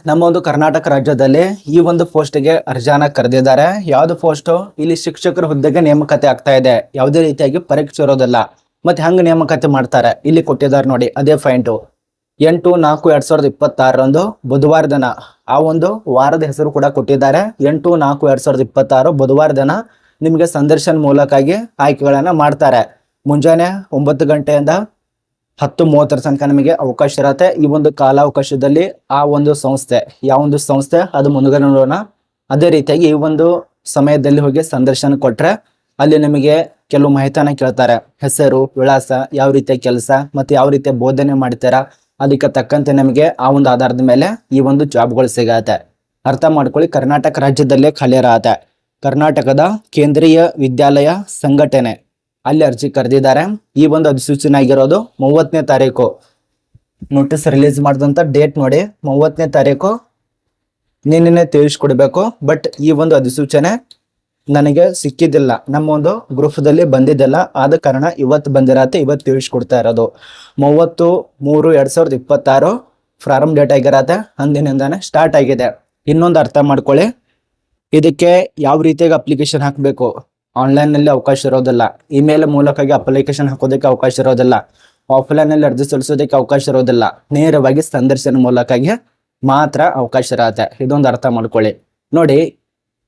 ನಮ್ಮ ಒಂದು ಕರ್ನಾಟಕ ರಾಜ್ಯದಲ್ಲಿ ಈ ಒಂದು ಪೋಸ್ಟ್ಗೆ ಅರ್ಜಿಯನ್ನ ಕರೆದಿದ್ದಾರೆ. ಯಾವ್ದು ಪೋಸ್ಟ್? ಇಲ್ಲಿ ಶಿಕ್ಷಕರ ಹುದ್ದೆಗೆ ನೇಮಕಾತಿ ಆಗ್ತಾ ಇದೆ. ಯಾವುದೇ ರೀತಿಯಾಗಿ ಪರೀಕ್ಷೆ ಇರೋದಿಲ್ಲ. ಮತ್ತೆ ಹಂಗ ನೇಮಕಾತಿ ಮಾಡ್ತಾರೆ ಇಲ್ಲಿ ಕೊಟ್ಟಿದ್ದಾರೆ ನೋಡಿ. ಅದೇ ಪಾಯಿಂಟ್ 8/4/2026 ಬುಧವಾರ ದಿನ ಆ ಒಂದು ವಾರದ ಹೆಸರು ಕೂಡ ಕೊಟ್ಟಿದ್ದಾರೆ. 8/4/2026 ಬುಧವಾರ ದಿನ ನಿಮಗೆ ಸಂದರ್ಶನ ಮೂಲಕಾಗಿ ಆಯ್ಕೆಗಳನ್ನ ಮಾಡ್ತಾರೆ. ಮುಂಜಾನೆ 9 ಗಂಟೆಯಿಂದ 10:30 ತನಕ ನಿಮಗೆ ಅವಕಾಶ ಇರತ್ತೆ. ಈ ಒಂದು ಕಾಲಾವಕಾಶದಲ್ಲಿ ಆ ಒಂದು ಸಂಸ್ಥೆ ಯಾವ ಒಂದು ಸಂಸ್ಥೆ ಅದು ಮುಂದುಗಡೆ ನೋಡೋಣ. ಅದೇ ರೀತಿಯಾಗಿ ಈ ಒಂದು ಸಮಯದಲ್ಲಿ ಹೋಗಿ ಸಂದರ್ಶನ ಕೊಟ್ರೆ ಅಲ್ಲಿ ನಿಮಗೆ ಕೆಲವು ಮಾಹಿತಿಯನ್ನ ಕೇಳ್ತಾರೆ. ಹೆಸರು, ವಿಳಾಸ, ಯಾವ ರೀತಿಯ ಕೆಲಸ ಮತ್ತೆ ಯಾವ ರೀತಿಯ ಬೋಧನೆ ಮಾಡ್ತೀರಾ, ಅದಕ್ಕೆ ತಕ್ಕಂತೆ ನಮಗೆ ಆ ಒಂದು ಆಧಾರದ ಮೇಲೆ ಈ ಒಂದು ಜಾಬ್ಗಳು ಸಿಗತ್ತೆ. ಅರ್ಥ ಮಾಡ್ಕೊಳ್ಳಿ, ಕರ್ನಾಟಕ ರಾಜ್ಯದಲ್ಲೇ ಖಾಲಿ ಇರತ್ತೆ. ಕರ್ನಾಟಕದ ಕೇಂದ್ರೀಯ ವಿದ್ಯಾಲಯ ಸಂಘಟನೆ ಅಲ್ಲಿ ಅರ್ಜಿ ಕರೆದಿದ್ದಾರೆ. ಈ ಒಂದು ಅಧಿಸೂಚನೆ ಆಗಿರೋದು 30ನೇ ತಾರೀಕು. ನೋಟಿಸ್ ರಿಲೀಸ್ ಮಾಡಿದಂತ ಡೇಟ್ ನೋಡಿ 30ನೇ ತಾರೀಕು. ನಿನ್ನೆ ತಿಳಿಸ್ಕೊಡ್ಬೇಕು. ಬಟ್ ಈ ಒಂದು ಅಧಿಸೂಚನೆ ನನಗೆ ಸಿಕ್ಕಿದ್ದಿಲ್ಲ, ನಮ್ಮ ಒಂದು ಗ್ರೂಪ್ದಲ್ಲಿ ಬಂದಿದ್ದಿಲ್ಲ. ಆದ ಕಾರಣ ಇವತ್ತು ಬಂದಿರತ್ತೆ, ಇವತ್ತು ತಿಳಿಸ್ಕೊಡ್ತಾ ಇರೋದು. 30/3/2026 ಪ್ರಾರಂಭ ಡೇಟ್ ಆಗಿರತ್ತೆ. ಅಂದಿನಿಂದಾನೆ ಸ್ಟಾರ್ಟ್ ಆಗಿದೆ. ಇನ್ನೊಂದು ಅರ್ಥ ಮಾಡ್ಕೊಳ್ಳಿ, ಇದಕ್ಕೆ ಯಾವ ರೀತಿಯಾಗಿ ಅಪ್ಲಿಕೇಶನ್ ಹಾಕಬೇಕು. ಆನ್ಲೈನ್ ನಲ್ಲಿ ಅವಕಾಶ ಇರೋದಿಲ್ಲ. ಇಮೇಲ್ ಮೂಲಕವಾಗಿ ಅಪ್ಲಿಕೇಶನ್ ಹಾಕೋದಕ್ಕೆ ಅವಕಾಶ ಇರೋದಿಲ್ಲ. ಆಫ್ಲೈನ್ ನಲ್ಲಿ ಅರ್ಜಿ ಸಲ್ಲಿಸೋದಕ್ಕೆ ಅವಕಾಶ ಇರೋದಿಲ್ಲ. ನೇರವಾಗಿ ಸಂದರ್ಶನ ಮೂಲಕವಾಗಿ ಮಾತ್ರ ಅವಕಾಶ ಇರತ್ತೆ. ಇದೊಂದು ಅರ್ಥ ಮಾಡ್ಕೊಳ್ಳಿ. ನೋಡಿ,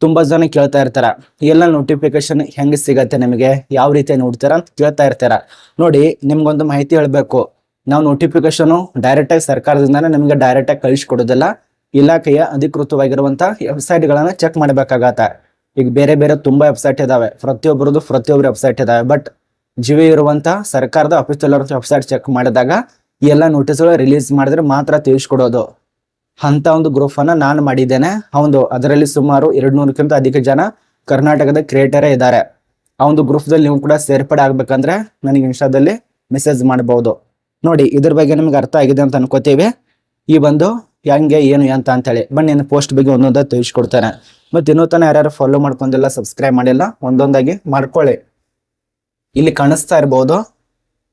ತುಂಬಾ ಜನ ಕೇಳ್ತಾ ಇರ್ತಾರ, ಎಲ್ಲ ನೋಟಿಫಿಕೇಶನ್ ಹೆಂಗ್ ಸಿಗತ್ತೆ ನಿಮಗೆ, ಯಾವ ರೀತಿ ನೋಡ್ತೀರಾ ಅಂತ ಕೇಳ್ತಾ ಇರ್ತಾರ. ನೋಡಿ, ನಿಮ್ಗೊಂದು ಮಾಹಿತಿ ಹೇಳ್ಬೇಕು. ನಾವು ನೋಟಿಫಿಕೇಶನ್ ಡೈರೆಕ್ಟ್ ಆಗಿ ಸರ್ಕಾರದಿಂದಾನೆ ನಿಮ್ಗೆ ಡೈರೆಕ್ಟ್ ಆಗಿ ಕಳಿಸ್ಕೊಡೋದಿಲ್ಲ. ಇಲಾಖೆಯ ಅಧಿಕೃತವಾಗಿರುವಂತ ವೆಬ್ಸೈಟ್ ಗಳನ್ನ ಚೆಕ್ ಮಾಡ್ಬೇಕಾಗತ್ತೆ. ಈಗ ಬೇರೆ ಬೇರೆ ತುಂಬಾ ವೆಬ್ಸೈಟ್ ಇದಾವೆ, ಪ್ರತಿಯೊಬ್ಬರು ವೆಬ್ಸೈಟ್ ಇದಾವೆ. ಬಟ್ ಜಿವಿ ಇರುವಂತ ಸರ್ಕಾರದ ಅಫಿಷಿಯಲ್ ವೆಬ್ಸೈಟ್ ಚೆಕ್ ಮಾಡಿದಾಗ ಎಲ್ಲ ನೋಟಿಸ್ಗಳು ರಿಲೀಸ್ ಮಾಡಿದ್ರೆ ಮಾತ್ರ ತಿಳಿಸ್ಕೊಡೋದು. ಅಂತ ಒಂದು ಗ್ರೂಪ್ ಅನ್ನ ನಾನು ಮಾಡಿದ್ದೇನೆ. ಅದರಲ್ಲಿ ಸುಮಾರು 200ಕ್ಕಿಂತ ಅಧಿಕ ಜನ ಕರ್ನಾಟಕದ ಕ್ರಿಯೇಟರೇ ಇದ್ದಾರೆ. ಆ ಒಂದು ಗ್ರೂಪ್ದಲ್ಲಿ ನೀವು ಕೂಡ ಸೇರ್ಪಡೆ ಆಗ್ಬೇಕಂದ್ರೆ ನನಗೆ ಇನ್ಸ್ಟಾದಲ್ಲಿ ಮೆಸೇಜ್ ಮಾಡಬಹುದು. ನೋಡಿ, ಇದ್ರ ಬಗ್ಗೆ ನಿಮ್ಗೆ ಅರ್ಥ ಆಗಿದೆ ಅಂತ ಅನ್ಕೋತೀವಿ. ಈ ಒಂದು ಹೆಂಗೆ ಏನು ಅಂತ ಹೇಳಿ ಬನ್ನಿ ಪೋಸ್ಟ್ ಬಗ್ಗೆ ಒಂದೊಂದ ತಿಳಿಸ್ಕೊಡ್ತೇನೆ. ಮತ್ತೆ ಇನ್ನೂ ತನ ಯಾರ್ಯಾರು ಫಾಲೋ ಮಾಡ್ಕೊಂಡಿಲ್ಲ, ಸಬ್ಸ್ಕ್ರೈಬ್ ಮಾಡಿಲ್ಲ, ಒಂದೊಂದಾಗಿ ಮಾಡ್ಕೊಳ್ಳಿ. ಇಲ್ಲಿ ಕಾಣಿಸ್ತಾ ಇರಬಹುದು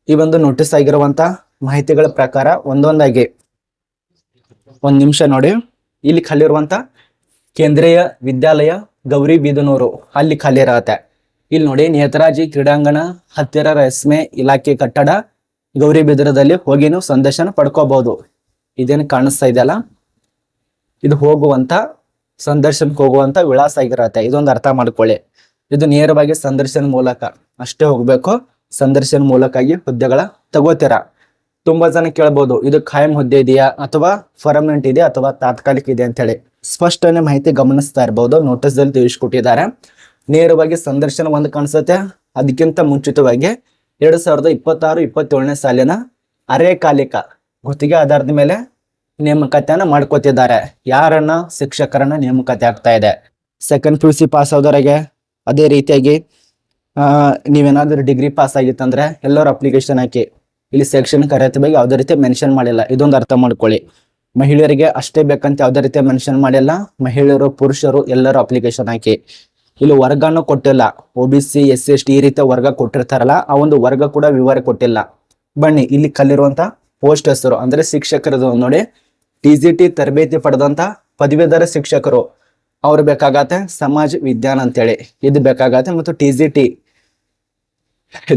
ಈ ಒಂದು ನೋಟಿಸ್ ಆಗಿರುವಂತ ಮಾಹಿತಿಗಳ ಪ್ರಕಾರ ಒಂದೊಂದಾಗಿ. ಒಂದ್ ನಿಮಿಷ ನೋಡಿ, ಇಲ್ಲಿ ಖಾಲಿ ಇರುವಂತ ಕೇಂದ್ರೀಯ ವಿದ್ಯಾಲಯ ಗೌರಿಬಿದನೂರು ಅಲ್ಲಿ ಖಾಲಿ ಇರತ್ತೆ. ಇಲ್ಲಿ ನೋಡಿ, ನೇತಾಜಿ ಕ್ರೀಡಾಂಗಣ ಹತ್ತಿರ ರೇಷ್ಮೆ ಇಲಾಖೆ ಕಟ್ಟಡ ಗೌರಿಬಿದನೂರದಲ್ಲಿ ಹೋಗಿ ನೀವು ಸಂದರ್ಶನ ಪಡ್ಕೋಬಹುದು. ಇದೇನು ಕಾಣಿಸ್ತಾ ಇದೆಯಲ್ಲ, ಇದು ಹೋಗುವಂತ ಸಂದರ್ಶನಕ್ಕೆ ಹೋಗುವಂತ ವಿಳಾಸ ಆಗಿರತ್ತೆ. ಇದೊಂದು ಅರ್ಥ ಮಾಡ್ಕೊಳ್ಳಿ. ಇದು ನೇರವಾಗಿ ಸಂದರ್ಶನ ಮೂಲಕ ಅಷ್ಟೇ ಹೋಗ್ಬೇಕು. ಸಂದರ್ಶನ ಮೂಲಕಾಗಿ ಹುದ್ದೆಗಳ ತಗೋತೀರಾ. ತುಂಬಾ ಜನ ಕೇಳ್ಬೋದು, ಇದು ಖಾಯಂ ಹುದ್ದೆ ಇದೆಯಾ ಅಥವಾ ಪರ್ಮನೆಂಟ್ ಇದೆಯಾ ಅಥವಾ ತಾತ್ಕಾಲಿಕ ಇದೆ ಅಂತ ಹೇಳಿ. ಸ್ಪಷ್ಟನೆ ಮಾಹಿತಿ ಗಮನಿಸ್ತಾ ಇರಬಹುದು. ನೋಟಿಸ್ ದಲ್ಲಿ ತಿಳಿಸ್ಕೊಟ್ಟಿದ್ದಾರೆ. ನೇರವಾಗಿ ಸಂದರ್ಶನ ಒಂದು ಕಾಣಿಸುತ್ತೆ. ಅದಕ್ಕಿಂತ ಮುಂಚಿತವಾಗಿ 2026-27ನೇ ಸಾಲಿನ ಅರೆಕಾಲಿಕ ಗುತ್ತಿಗೆ ಆಧಾರದ ಮೇಲೆ ನೇಮಕಾತಿಯನ್ನ ಮಾಡ್ಕೋತಿದ್ದಾರೆ. ಯಾರನ್ನ? ಶಿಕ್ಷಕರನ್ನ ನೇಮಕಾತಿ ಆಗ್ತಾ ಇದೆ. ಸೆಕೆಂಡ್ PUC ಪಾಸ್ ಆದವರಿಗೆ, ಅದೇ ರೀತಿಯಾಗಿ ನೀವೇನಾದ್ರೂ ಡಿಗ್ರಿ ಪಾಸ್ ಆಗಿತ್ತಂದ್ರೆ ಎಲ್ಲರೂ ಅಪ್ಲಿಕೇಶನ್ ಹಾಕಿ. ಇಲ್ಲಿ ಶೈಕ್ಷಣಿಕ ಅರ್ಹತೆ ಬಗ್ಗೆ ಯಾವುದೇ ರೀತಿ ಮೆನ್ಷನ್ ಮಾಡಿಲ್ಲ. ಇದೊಂದು ಅರ್ಥ ಮಾಡ್ಕೊಳ್ಳಿ. ಮಹಿಳೆಯರಿಗೆ ಅಷ್ಟೇ ಬೇಕಂತ ಯಾವುದೇ ರೀತಿ ಮೆನ್ಷನ್ ಮಾಡಿಲ್ಲ. ಮಹಿಳೆಯರು, ಪುರುಷರು ಎಲ್ಲರೂ ಅಪ್ಲಿಕೇಶನ್ ಹಾಕಿ. ಇಲ್ಲಿ ವರ್ಗನೂ ಕೊಟ್ಟಿಲ್ಲ. OBC, SC, ST ಈ ರೀತಿಯ ವರ್ಗ ಕೊಟ್ಟಿರ್ತಾರಲ್ಲ, ಆ ಒಂದು ವರ್ಗ ಕೂಡ ವಿವರ ಕೊಟ್ಟಿಲ್ಲ. ಬನ್ನಿ, ಇಲ್ಲಿ ಕಲ್ಲಿರುವಂತ ಪೋಸ್ಟ್ ಹೆಸರು ಅಂದ್ರೆ ಶಿಕ್ಷಕರದು ನೋಡಿ. TGT ತರಬೇತಿ ಪಡೆದಂತ ಪದವೀಧರ ಶಿಕ್ಷಕರು ಅವ್ರು ಬೇಕಾಗತ್ತೆ. ಸಮಾಜ ವಿಜ್ಞಾನ ಅಂತೇಳಿ ಇದು ಬೇಕಾಗತ್ತೆ. ಮತ್ತು TGT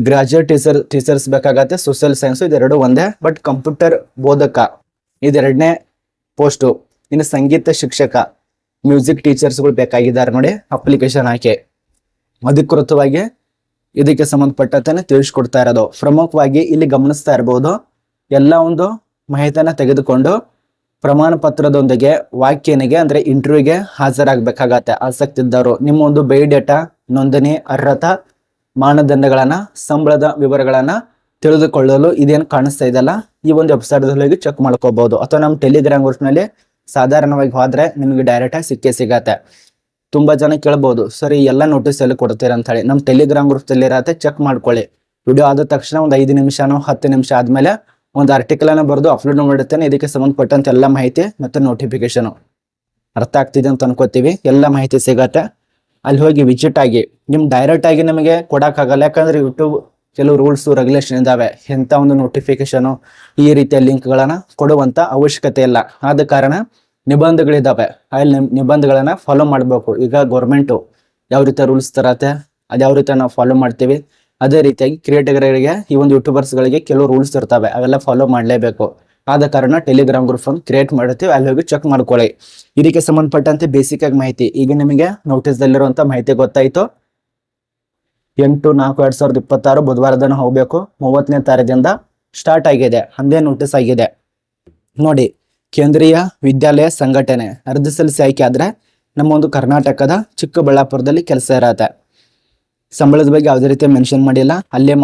ಗ್ರಾಜುಯೇಟ್ ಟೀಚರ್ಸ್ ಬೇಕಾಗತ್ತೆ. ಸೋಷಿಯಲ್ ಸೈನ್ಸ್ ಇದೆರಡು ಒಂದೇ. ಬಟ್ ಕಂಪ್ಯೂಟರ್ ಬೋಧಕ ಇದೆರಡನೇ ಪೋಸ್ಟು. ಇನ್ನು ಸಂಗೀತ ಶಿಕ್ಷಕ, ಮ್ಯೂಸಿಕ್ ಟೀಚರ್ಸ್ಗಳು ಬೇಕಾಗಿದ್ದಾರೆ ನೋಡಿ. ಅಪ್ಲಿಕೇಶನ್ ಹಾಕಿ ಅಧಿಕೃತವಾಗಿ ಇದಕ್ಕೆ ಸಂಬಂಧಪಟ್ಟಂತೆ ತಿಳಿಸ್ಕೊಡ್ತಾ ಇರೋದು. ಪ್ರಮುಖವಾಗಿ ಇಲ್ಲಿ ಗಮನಿಸ್ತಾ ಇರಬಹುದು, ಎಲ್ಲ ಒಂದು ಮಾಹಿತಿಯನ್ನ ತೆಗೆದುಕೊಂಡು ಪ್ರಮಾಣ ಪತ್ರದೊಂದಿಗೆ ವಾಕ್ಯನಿಗೆ ಅಂದ್ರೆ ಇಂಟರ್ವ್ಯೂಗೆ ಹಾಜರಾಗಬೇಕಾಗತ್ತೆ. ಆಸಕ್ತಿ ಇದ್ದವರು ನಿಮ್ಮ ಒಂದು ಬಯೋಡೇಟಾ, ನೋಂದಣಿ, ಅರ್ಹತಾ ಮಾನದಂಡಗಳನ್ನ, ಸಂಬಳದ ವಿವರಗಳನ್ನ ತಿಳಿದುಕೊಳ್ಳಲು ಇದೇನು ಕಾಣಿಸ್ತಾ ಇದೆಯಲ್ಲ, ಈ ಒಂದು ವೆಬ್ಸೈಟ್ ಚೆಕ್ ಮಾಡ್ಕೋಬಹುದು. ಅಥವಾ ನಮ್ಮ ಟೆಲಿಗ್ರಾಮ್ ಗ್ರೂಪ್ ನಲ್ಲಿ ಸಾಧಾರಣವಾಗಿ ಹೋದ್ರೆ ನಿಮಗೆ ಡೈರೆಕ್ಟ್ ಆಗಿ ಸಿಗತ್ತೆ. ತುಂಬಾ ಜನ ಕೇಳಬಹುದು, ಸರಿ ಎಲ್ಲ ನೋಟಿಸ್ ಎಲ್ಲಿ ಕೊಡ್ತೀರಾ ಅಂತ ಹೇಳಿ. ನಮ್ಮ ಟೆಲಿಗ್ರಾಮ್ ಗ್ರೂಪ್ ದಲ್ಲಿ ಇರತ್ತೆ, ಚೆಕ್ ಮಾಡ್ಕೊಳ್ಳಿ. ವಿಡಿಯೋ ಆದ ತಕ್ಷಣ ಒಂದು 5 ನಿಮಿಷನೋ 10 ನಿಮಿಷ ಆದ್ಮೇಲೆ ಒಂದು ಆರ್ಟಿಕಲ್ ಅನ್ನ ಬರೆದು ಅಪ್ಲೋಡ್ ಮಾಡಿರ್ತೇನೆ. ಇದಕ್ಕೆ ಸಂಬಂಧಪಟ್ಟಂತ ಎಲ್ಲ ಮಾಹಿತಿ ಮತ್ತೆ ನೋಟಿಫಿಕೇಶನ್. ಅರ್ಥ ಆಗ್ತಿದೆ ಅಂತ ಅನ್ಕೋತೀವಿ. ಎಲ್ಲ ಮಾಹಿತಿ ಸಿಗತ್ತೆ. ಅಲ್ಲಿ ಹೋಗಿ ವಿಸಿಟ್ ಆಗಿ. ನಿಮ್ ಡೈರೆಕ್ಟ್ ಆಗಿ ನಮಗೆ ಕೊಡಕ್ಕಾಗಲ್ಲ, ಯಾಕಂದ್ರೆ ಯೂಟ್ಯೂಬ್ ಕೆಲವು ರೂಲ್ಸ್ ರೆಗ್ಯುಲೇಷನ್ ಇದಾವೆ. ಎಂತ ಒಂದು ನೋಟಿಫಿಕೇಶನ್ ಈ ರೀತಿಯ ಲಿಂಕ್ ಗಳನ್ನ ಕೊಡುವಂತ ಅವಶ್ಯಕತೆ ಇಲ್ಲ. ಆದ ಕಾರಣ ನಿಬಂಧಗಳಿದ್ದಾವೆ. ಆ ನಿಬಂಧಗಳನ್ನ ಫಾಲೋ ಮಾಡಬೇಕು. ಈಗ ಗೌರ್ಮೆಂಟು ಯಾವ ರೀತಿ ರೂಲ್ಸ್ ತರತ್ತೆ, ಅದು ಯಾವ ರೀತಿ ನಾವು ಫಾಲೋ ಮಾಡ್ತೀವಿ, ಅದೇ ರೀತಿಯಾಗಿ ಕ್ರಿಯೇಟರ್ಗಳಿಗೆ ಈ ಒಂದು ಯೂಟ್ಯೂಬರ್ಸ್ಗಳಿಗೆ ಕೆಲವು ರೂಲ್ಸ್ ಇರ್ತವೆ, ಅವೆಲ್ಲ ಫಾಲೋ ಮಾಡಲೇಬೇಕು. ಆದ ಕಾರಣ ಟೆಲಿಗ್ರಾಮ್ ಗ್ರೂಪ್ ಅನ್ನು ಕ್ರಿಯೇಟ್ ಮಾಡುತ್ತೀವಿ, ಅಲ್ಲಿ ಹೋಗಿ ಚೆಕ್ ಮಾಡ್ಕೊಳ್ಳಿ. ಇದಕ್ಕೆ ಸಂಬಂಧಪಟ್ಟಂತೆ ಬೇಸಿಕ್ ಆಗಿ ಮಾಹಿತಿ ಈಗ ನಿಮಗೆ ನೋಟಿಸ್ ದಲ್ಲಿರುವಂತ ಮಾಹಿತಿ ಗೊತ್ತಾಯ್ತು. 8/4/2026 ಬುಧವಾರ ದಿನ ಹೋಗ್ಬೇಕು. 30ನೇ ತಾರೀಕಿಂದ ಸ್ಟಾರ್ಟ್ ಆಗಿದೆ, ಅಂದೇ ನೋಟಿಸ್ ಆಗಿದೆ ನೋಡಿ. ಕೇಂದ್ರೀಯ ವಿದ್ಯಾಲಯ ಸಂಘಟನೆ ಅರ್ಜಿ ಸಲ್ಲಿಸಿ ಆಯ್ಕೆ ಆದ್ರೆ ನಮ್ಮ ಒಂದು ಕರ್ನಾಟಕದ ಚಿಕ್ಕಬಳ್ಳಾಪುರದಲ್ಲಿ ಕೆಲಸ ಇರತ್ತೆ. ಸಂಬಳದ ಬಗ್ಗೆ ಯಾವುದೇ ರೀತಿ ಮೆನ್ಷನ್ ಮಾಡಿಲ್ಲ, ಅಲ್ಲೇ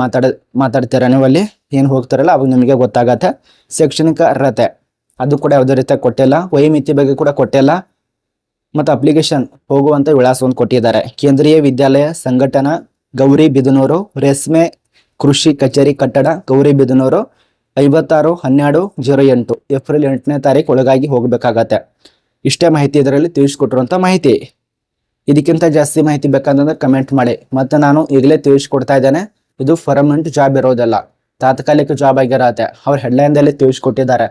ಮಾತಾಡ್ತೀರ ನೀವು, ಅಲ್ಲಿ ಏನು ಹೋಗ್ತಾರಲ್ಲ ಅವಾಗ ನಿಮಗೆ ಗೊತ್ತಾಗತ್ತೆ. ಶೈಕ್ಷಣಿಕ ಅರ್ಹತೆ ಅದು ಕೂಡ ಯಾವುದೇ ರೀತಿ ಕೊಟ್ಟಿಲ್ಲ. ವಯೋಮಿತಿ ಬಗ್ಗೆ ಕೂಡ ಕೊಟ್ಟಿಲ್ಲ. ಮತ್ತು ಅಪ್ಲಿಕೇಶನ್ ಹೋಗುವಂತ ವಿಳಾಸವನ್ನು ಕೊಟ್ಟಿದ್ದಾರೆ. ಕೇಂದ್ರೀಯ ವಿದ್ಯಾಲಯ ಸಂಘಟನಾ, ಗೌರಿಬಿದನೂರು, ರೇಷ್ಮೆ ಕೃಷಿ ಕಚೇರಿ ಕಟ್ಟಡ, ಗೌರಿಬಿದನೂರು, 56/12/08 ಏಪ್ರಿಲ್ 8ನೇ ತಾರೀಕು ಒಳಗಾಗಿ ಹೋಗಬೇಕಾಗತ್ತೆ. ಇಷ್ಟೇ ಮಾಹಿತಿ ಇದರಲ್ಲಿ ತಿಳಿಸ್ಕೊಟ್ಟಿರುವಂತ ಮಾಹಿತಿ. ಇದಕ್ಕಿಂತ ಜಾಸ್ತಿ ಮಾಹಿತಿ ಬೇಕಂತಂದ್ರೆ ಕಮೆಂಟ್ ಮಾಡಿ. ಮತ್ತೆ ನಾನು ಈಗಲೇ ತಿಳಿಸ್ಕೊಡ್ತಾ ಇದ್ದೇನೆ, ಇದು ಪರ್ಮನೆಂಟ್ ಜಾಬ್ ಇರೋದಿಲ್ಲ, ತಾತ್ಕಾಲಿಕ ಜಾಬ್ ಆಗಿರತ್ತೆ. ಅವ್ರ ಹೆಡ್ಲೈನ್ದಲ್ಲಿ ತಿಳಿಸ್ಕೊಟ್ಟಿದ್ದಾರೆ,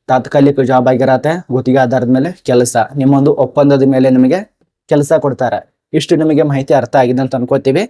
ತಾತ್ಕಾಲಿಕ ಜಾಬ್ ಆಗಿರತ್ತೆ, ಗುತ್ತಿಗೆ ಆಧಾರದ ಮೇಲೆ ಕೆಲಸ, ನಿಮ್ಮೊಂದು ಒಪ್ಪಂದದ ಮೇಲೆ ನಿಮಗೆ ಕೆಲಸ ಕೊಡ್ತಾರೆ. ಇಷ್ಟು ನಿಮಗೆ ಮಾಹಿತಿ ಅರ್ಥ ಆಗಿದೆ ಅಂತ ಅನ್ಕೋತೀವಿ.